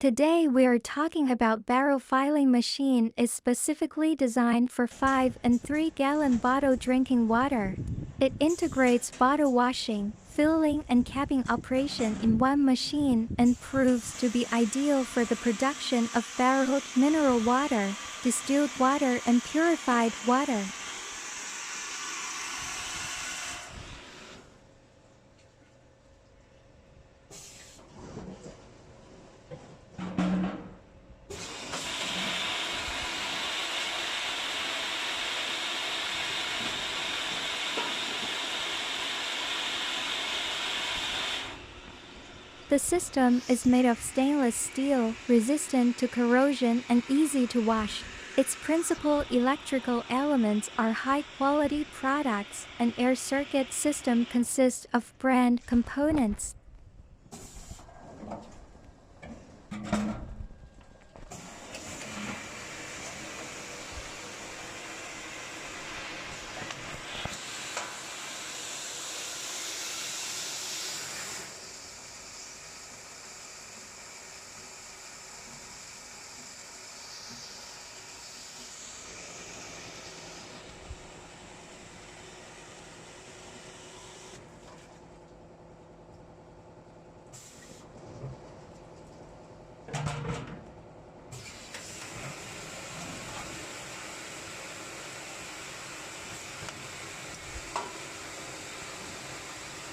Today we are talking about barrel filling machine is specifically designed for 5 and 3 gallon bottle drinking water. It integrates bottle washing, filling and capping operation in one machine and proves to be ideal for the production of barreled mineral water, distilled water and purified water. The system is made of stainless steel, resistant to corrosion and easy to wash. Its principal electrical elements are high-quality products. An air circuit system consists of brand components.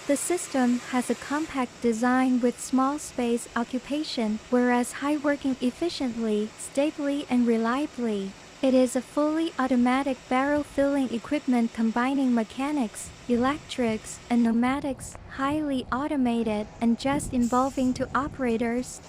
The system has a compact design with small space occupation, whereas high working efficiently, stably and reliably. It is a fully automatic barrel filling equipment combining mechanics, electrics, and pneumatics, highly automated and just involving two operators.